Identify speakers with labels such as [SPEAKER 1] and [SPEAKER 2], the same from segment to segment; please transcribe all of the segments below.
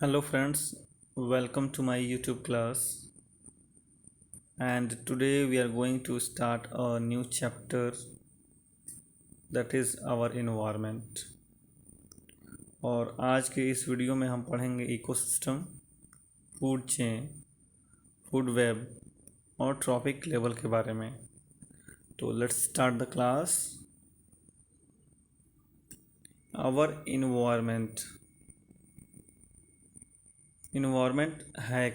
[SPEAKER 1] Hello friends, welcome to my YouTube class. And today we are going to start a new chapter, that is our environment. और आज के इस video में हम पढ़ेंगे ecosystem, food chain, food web और trophic level के बारे में. तो let's start the class. Our environment है.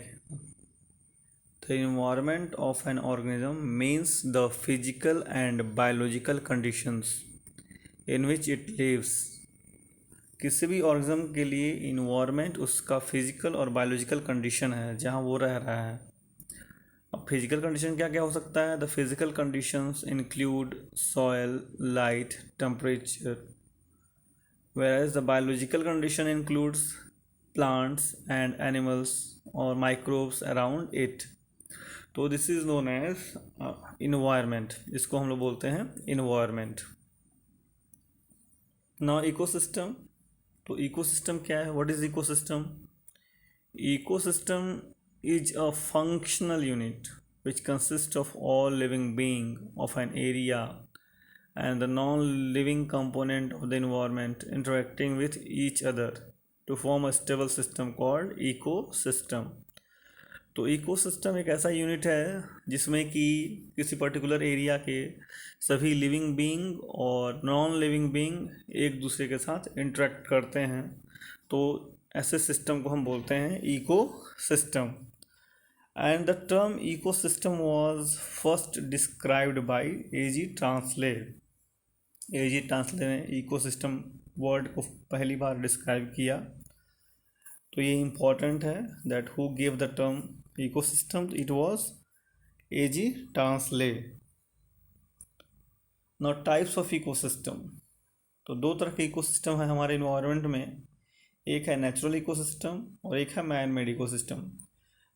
[SPEAKER 1] The environment of an organism means the physical and biological conditions in which it lives. किसी भी ऑर्गेनिज्म के लिए इन्वायरमेंट उसका फिजिकल और बायोलॉजिकल कंडीशन है जहाँ वो रह रहा है. अब फिजिकल कंडीशन क्या क्या हो सकता है? The physical conditions include soil, light, temperature, whereas the biological condition includes plants and animals or microbes around it. तो this is known as environment. इसको हम लोग बोलते हैं इन्वायरमेंट. Now ecosystem. तो इकोसिस्टम क्या है? What is ecosystem? Ecosystem is a functional unit which consists of all living being of an area and the non-living component of the environment interacting with each other to form a stable system called ecosystem. तो ecosystem एक ऐसा unit है जिसमें कि किसी particular area के सभी living being और नॉन लिविंग बीइंग एक दूसरे के साथ इंटरेक्ट करते हैं. तो ऐसे सिस्टम को हम बोलते हैं ecosystem. And the term ecosystem was first described by A G. Tansley. A G. Tansley ने इकोसिस्टम वर्ड को पहली बार डिस्क्राइब किया. तो ये इम्पॉर्टेंट है that who gave the term ecosystem. It was A G. Tansley. Now types of ecosystem. तो दो तरह के इकोसिस्टम है हमारे इन्वायरमेंट में. एक है नेचुरल इकोसिस्टम और एक है man made ecosystem.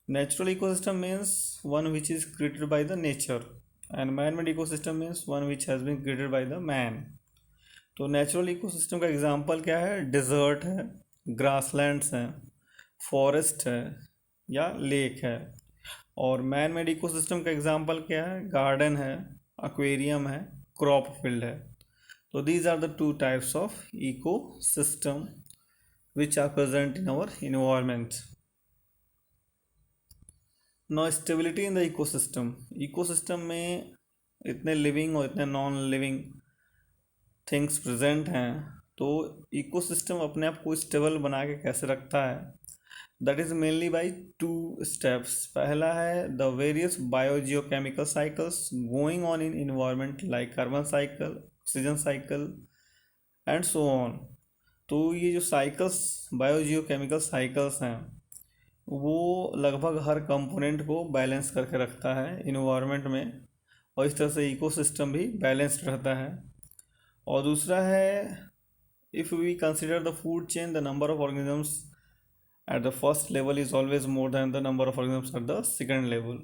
[SPEAKER 1] Natural ecosystem means one which is created by the nature and man made ecosystem means one which has been created by the man. तो नेचुरल इकोसिस्टम का example क्या है? Dessert है, grasslands हैं, forest है या lake है. और मैन मेड इकोसिस्टम का एग्जांपल क्या है? गार्डन है, एक्वेरियम है, क्रॉप फील्ड है. तो these are the two types of ecosystem which are present in our environment. No stability in the ecosystem. Ecosystem में इतने लिविंग और इतने नॉन लिविंग थिंग्स प्रेजेंट हैं. तो इकोसिस्टम अपने आप को स्टेबल बना के कैसे रखता है? That is mainly by two steps. पहला है the various biogeochemical cycles going on in environment like carbon cycle, oxygen cycle and so on. तो ये जो साइकिल्स, बायोजियोकेमिकल साइकिल्स हैं, वो लगभग हर कंपोनेंट को बैलेंस करके रखता है इन्वायरमेंट में. और इस तरह से इकोसिस्टम भी बैलेंस्ड रहता है. और दूसरा है if we consider the food chain, the number of organisms at the first level is always more than the number of organisms at the second level.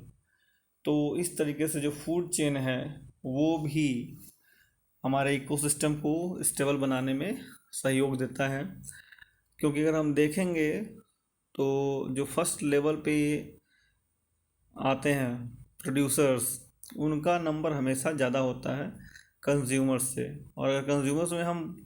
[SPEAKER 1] तो इस तरीके से जो फूड चेन है वो भी हमारे इकोसिस्टम को स्टेबल बनाने में सहयोग देता है. क्योंकि अगर हम देखेंगे तो जो फर्स्ट लेवल पे आते हैं प्रोड्यूसर्स, उनका नंबर हमेशा ज़्यादा होता है कंज्यूमर्स से. और अगर कंज्यूमर्स में हम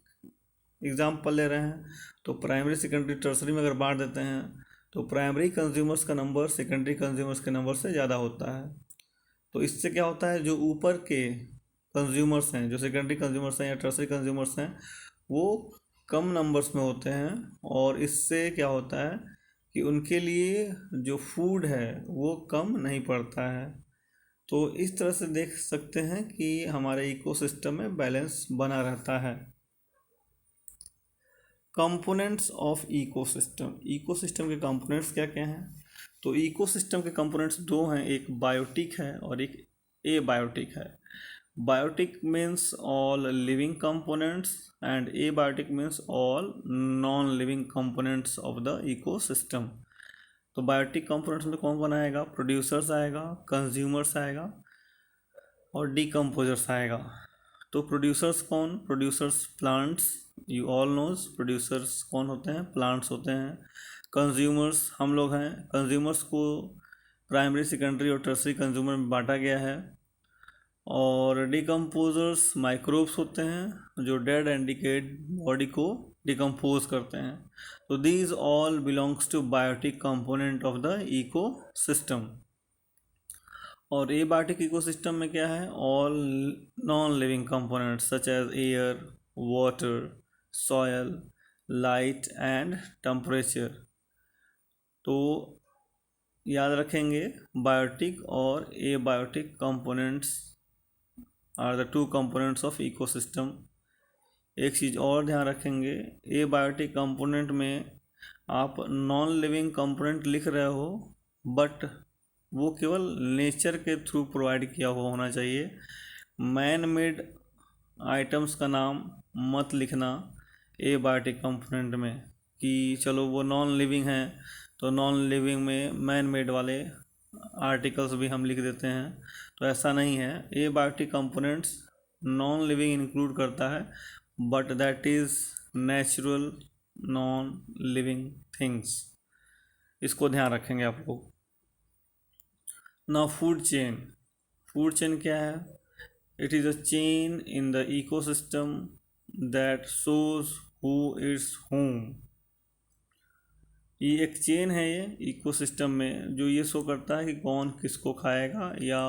[SPEAKER 1] एग्जाम्पल ले रहे हैं तो प्राइमरी, सेकेंडरी, टर्सरी में अगर बांट देते हैं तो प्राइमरी कंज्यूमर्स का नंबर सेकेंडरी कंज्यूमर्स के नंबर से ज़्यादा होता है. तो इससे क्या होता है, जो ऊपर के कंज्यूमर्स हैं, जो सेकेंडरी कंज्यूमर्स हैं या टर्सरी कंज्यूमर्स हैं, वो कम नंबर्स में होते हैं. और इससे क्या होता है कि उनके लिए जो फूड है वो कम नहीं पड़ता है. तो इस तरह से देख सकते हैं कि हमारे इकोसिस्टम में बैलेंस बना रहता है. Components of ecosystem. इकोसिस्टम के कंपोनेंट्स क्या क्या हैं? तो इकोसिस्टम के कंपोनेंट्स दो हैं, एक बायोटिक है और एक एबायोटिक है. Biotic means all living components and abiotic means all non-living components of the ecosystem. तो बायोटिक कंपोनेंट्स में कौन कौन आएगा? प्रोड्यूसर्स आएगा, कंज्यूमर्स आएगा और डिकम्पोजर्स आएगा. तो प्रोड्यूसर्स कौन? Producers plants, you all knows producers कौन होते हैं, प्लांट्स होते हैं। कंज्यूमर्स हम लोग हैं। कंज्यूमर्स को प्राइमरी, सेकेंडरी और टर्सरी कंज्यूमर में बांटा गया है। और डिकम्पोजर्स माइक्रोब्स होते हैं जो डेड एंड डिकेड बॉडी को डिकम्पोज करते हैं। तो these all belongs to biotic component of the ecosystem. और ए बायोटिक इकोसिस्टम में क्या है, all non living components such as air, water, soil, light and temperature. तो याद रखेंगे बायोटिक और abiotic components are the two components of ecosystem. एक चीज़ और ध्यान रखेंगे, ए बायोटिक कंपोनेंट में आप नॉन लिविंग कंपोनेंट लिख रहे हो बट वो केवल नेचर के थ्रू प्रोवाइड किया हुआ होना चाहिए। मैन मेड आइटम्स का नाम मत लिखना ए बायोटिक कंपोनेंट में कि चलो वो नॉन लिविंग हैं तो नॉन लिविंग में मैन मेड वाले आर्टिकल्स भी हम लिख देते हैं। तो ऐसा नहीं है, abiotic components non living include करता है but that is natural non living things. इसको ध्यान रखेंगे आप लोग। Now food chain. Food chain क्या है? It is a chain in the ecosystem that shows who eats whom. ये एक चेन है ये इकोसिस्टम में जो ये शो करता है कि कौन किसको खाएगा या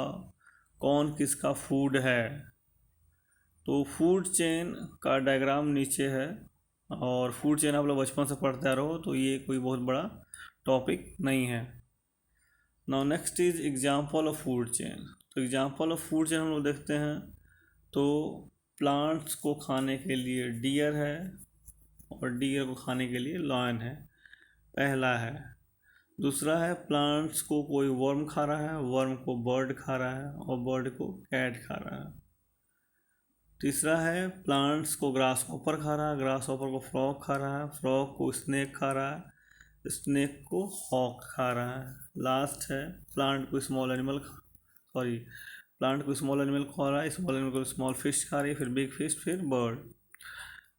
[SPEAKER 1] कौन किसका फूड है। तो फूड चेन का डायग्राम नीचे है और फूड चेन आप लोग बचपन से पढ़ते रहो तो ये कोई बहुत बड़ा टॉपिक नहीं है। Now next is example of food chain. तो एग्जाम्पल ऑफ फूड चेन हम लोग देखते हैं तो प्लांट्स को खाने के लिए डियर है और डियर को खाने के लिए लॉयन है, पहला है। दूसरा है प्लांट्स को कोई वर्म खा रहा है, वर्म को बर्ड खा रहा है और बर्ड को कैट खा रहा है। तीसरा है प्लांट्स को ग्रास हॉपर खा रहा है, ग्रास हॉपर को फ्रॉग खा रहा है, फ्रॉग को स्नेक खा रहा है, स्नेक को हॉक खा रहा है। लास्ट है प्लांट को स्मॉल एनिमल खा रहा है, स्मॉल एनिमल को स्मॉल फिश खा रही है, फिर बिग फिश, फिर बर्ड।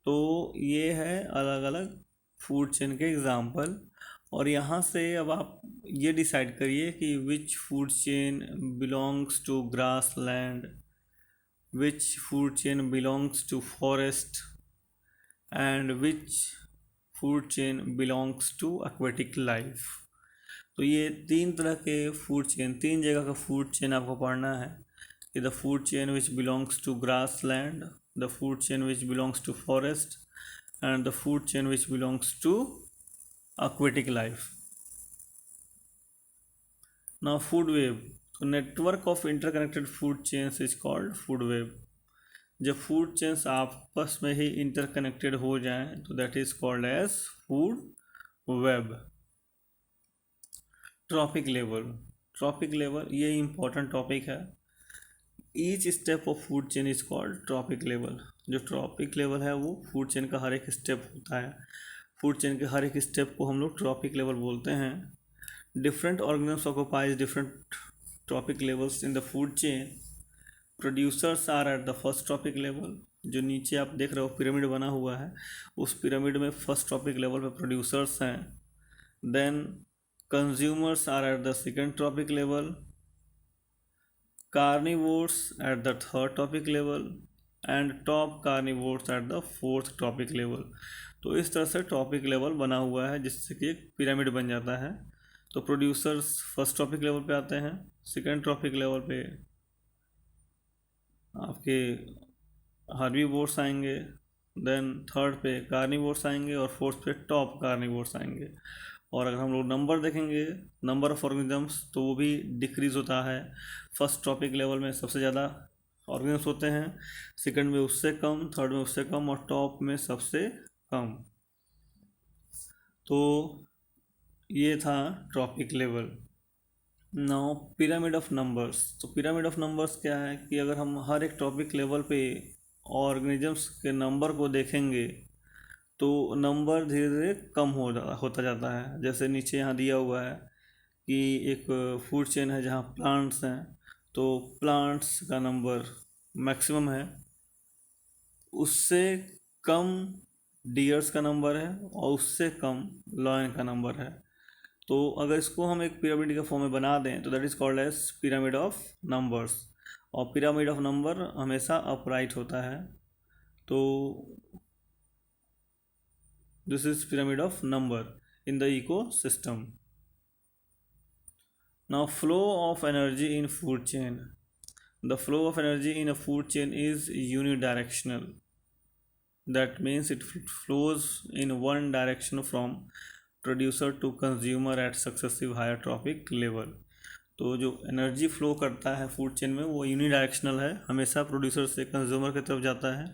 [SPEAKER 1] तो ये है अलग अलग फूड चेन के एग्जाम्पल। और यहाँ से अब आप ये डिसाइड करिए कि which food chain belongs to grassland, which food chain belongs to forest and which food chain belongs to aquatic life. तो ये तीन तरह के फूड चेन, तीन जगह का फूड चेन आपको पढ़ना है कि the food chain which belongs to grassland, the food chain which belongs to forest and the food chain which belongs to aquatic life. Now food web. So network of interconnected food chains is called food web. जब food chains आपस में ही interconnected हो जाएं तो that is called as food web. Trophic level. Trophic level ये important topic है। Each step of food chain is called trophic level. जो ट्रॉपिक लेवल है वो फूड चेन का हर एक स्टेप होता है। फूड चेन के हर एक स्टेप को हम लोग ट्रॉपिक लेवल बोलते हैं। Different organisms occupies different trophic levels in the food chain. Producers are at the first trophic level. जो नीचे आप देख रहे हो पिरामिड बना हुआ है, उस पिरामिड में फर्स्ट ट्रॉपिक लेवल पे प्रोड्यूसर्स हैं। Then consumers are at the second trophic level, carnivores at the third trophic level and top carnivores at the fourth trophic level. तो इस तरह से टॉपिक लेवल बना हुआ है जिससे कि एक पिरामिड बन जाता है। तो प्रोड्यूसर्स फर्स्ट ट्रॉपिक लेवल पे आते हैं, सेकेंड ट्रॉपिक लेवल पे आपके हार्बीवोर्स आएंगे, देन थर्ड पे कार्निवोर्स आएंगे और फोर्थ पे टॉप कार्निवोर्स आएंगे। और अगर हम लोग नंबर देखेंगे, नंबर ऑफ ऑर्गेनिजम्स, तो वो भी डिक्रीज़ होता है। फर्स्ट ट्रॉपिक लेवल में सबसे ज़्यादा ऑर्गेनिजम्स होते हैं, सेकंड में उससे कम, थर्ड में उससे कम और टॉप में सबसे कम। तो ये था trophic level. Now pyramid of numbers. तो पिरामिड ऑफ नंबर्स क्या है कि अगर हम हर एक टॉपिक लेवल पे ऑर्गेनिजम्स के नंबर को देखेंगे तो नंबर धीरे धीरे कम होता जाता है। जैसे नीचे यहाँ दिया हुआ है कि एक फूड चेन है जहाँ प्लांट्स हैं, तो प्लांट्स का नंबर मैक्सिमम है, उससे कम डियर्स का नंबर है और उससे कम लॉयन का नंबर है। तो अगर इसको हम एक पिरामिड के फॉर्म में बना दें तो that is called age pyramid of numbers. और पिरामिड ऑफ नंबर हमेशा अपराइट होता है। तो this is pyramid of number in the ecosystem. Now flow of energy in food chain. The flow of energy in a food chain is unidirectional. That means it flows in one direction from producer to consumer at successive higher trophic level। तो जो energy flow करता है food chain में वो unidirectional है, हमेशा producer से consumer की तरफ जाता है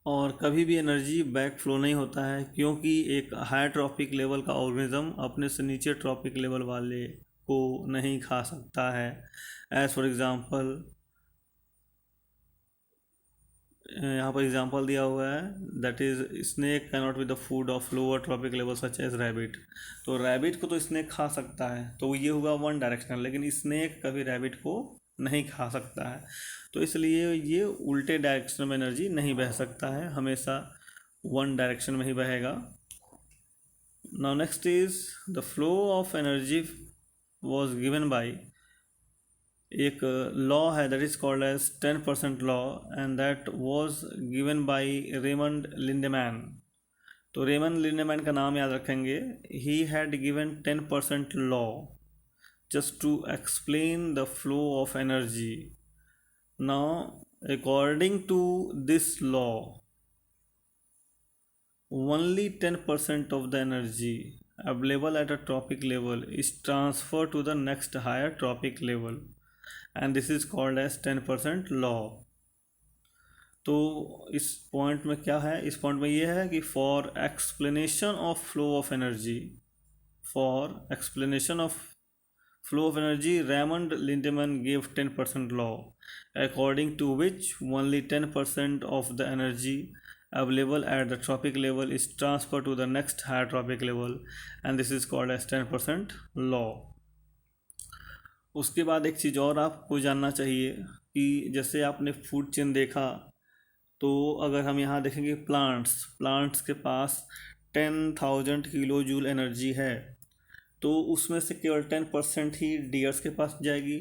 [SPEAKER 1] और कभी भी एनर्जी बैक फ्लो नहीं होता है, क्योंकि एक हायर ट्रॉपिक लेवल का ऑर्गेनिज्म अपने से नीचे ट्रॉपिक लेवल वाले को नहीं खा सकता है। एज फॉर एग्ज़ाम्पल यहाँ पर एग्जांपल दिया हुआ है, that is snake cannot with the food of lower trophic level such as rabbit. तो रैबिट को तो स्नेक खा सकता है, तो ये होगा वन डायरेक्शनल, लेकिन स्नेक कभी रैबिट को नहीं खा सकता है, तो इसलिए ये उल्टे डायरेक्शन में एनर्जी नहीं बह सकता है, हमेशा वन डायरेक्शन में ही बहेगा। Now next is the flow of energy was given by, एक लॉ है that is called as 10% law and that was given by Raymond Lindeman. तो रेमंड लिंडेमैन का नाम याद रखेंगे। He had given 10% law just to explain the flow of energy. Now according to this law only 10% of the energy available at a tropic level is transferred to the next higher tropic level and this is called as 10% law। तो इस point में क्या है, इस point में ये है कि for explanation of flow of energy, for explanation of flow of energy Raymond Lindeman gave 10% law according to which only 10% of the energy available at the tropic level is transferred to the next higher tropic level and this is called as 10% law। उसके बाद एक चीज़ और आपको जानना चाहिए कि जैसे आपने फूड चेन देखा, तो अगर हम यहाँ देखेंगे प्लांट्स के पास 10,000 किलो जूल एनर्जी है, तो उसमें से केवल 10% ही डियर्स के पास जाएगी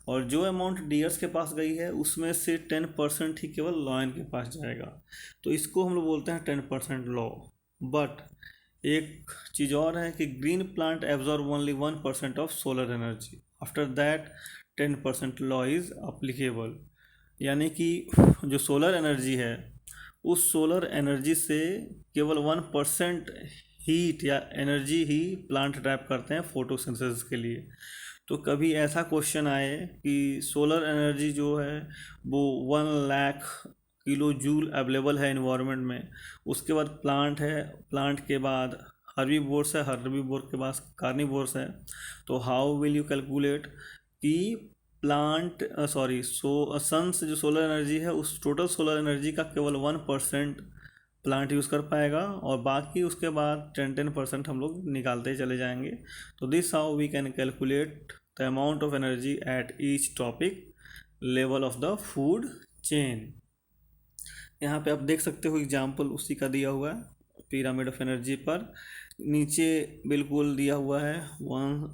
[SPEAKER 1] और जो अमाउंट डियर्स के पास गई है उसमें से 10% ही केवल लॉयन के पास जाएगा। तो इसको हम लोग बोलते हैं 10% लॉ। बट एक चीज़ और है कि green plant absorb only 1% of solar energy, after that 10% law is applicable. यानी कि जो सोलर एनर्जी है उस सोलर एनर्जी से केवल 1% हीट या एनर्जी ही प्लांट ट्रैप करते हैं फोटोसिंथेसिस के लिए। तो कभी ऐसा क्वेश्चन आए कि सोलर एनर्जी जो है वो 1 लाख किलो जूल अवेलेबल है इन्वायरमेंट में, उसके बाद प्लांट है, प्लांट के बाद हर्बीवोर्स है, हर्बीवोर के पास कार्निवोर्स है, तो हाउ विल यू कैलकुलेट कि प्लांट सन से जो सोलर एनर्जी है उस टोटल सोलर एनर्जी का केवल 1% प्लांट यूज़ कर पाएगा और बाकी उसके बाद 10% हम लोग निकालते चले जाएंगे। तो this how we can calculate the amount of energy at each topic level of the food chain. यहाँ पे आप देख सकते हो एग्जाम्पल उसी का दिया हुआ है पिरामिड ऑफ एनर्जी पर, नीचे बिल्कुल दिया हुआ है one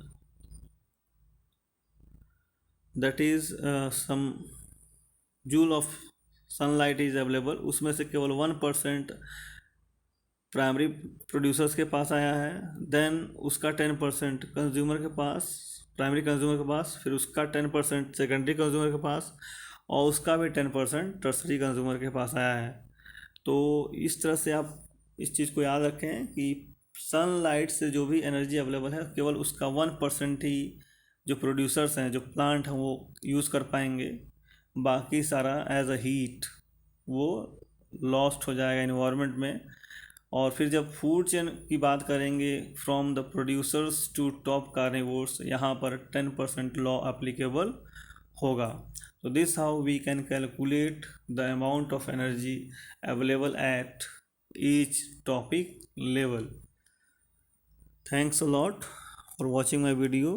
[SPEAKER 1] that is some joule of sunlight is available, उसमें से केवल 1% प्राइमरी प्रोड्यूसर्स के पास आया है, देन उसका 10% कंज्यूमर के पास, प्राइमरी कंज्यूमर के पास, फिर उसका 10% सेकेंडरी कंज्यूमर के पास और उसका भी 10% टर्सरी कंज्यूमर के पास आया है। तो इस तरह से आप इस चीज़ को याद रखें कि सनलाइट से जो भी एनर्जी अवेलेबल है केवल उसका 1% ही जो प्रोड्यूसर्स हैं, जो प्लांट हैं, वो यूज़ कर पाएंगे, बाकी सारा एज अ हीट वो लॉस्ट हो जाएगा इन्वायरमेंट में। और फिर जब फूड चेन की बात करेंगे from the producers to top carnivores, यहाँ पर 10% लॉ एप्लीकेबल होगा। तो this how we can calculate the amount of energy available at each topic level. Thanks a lot for watching my video.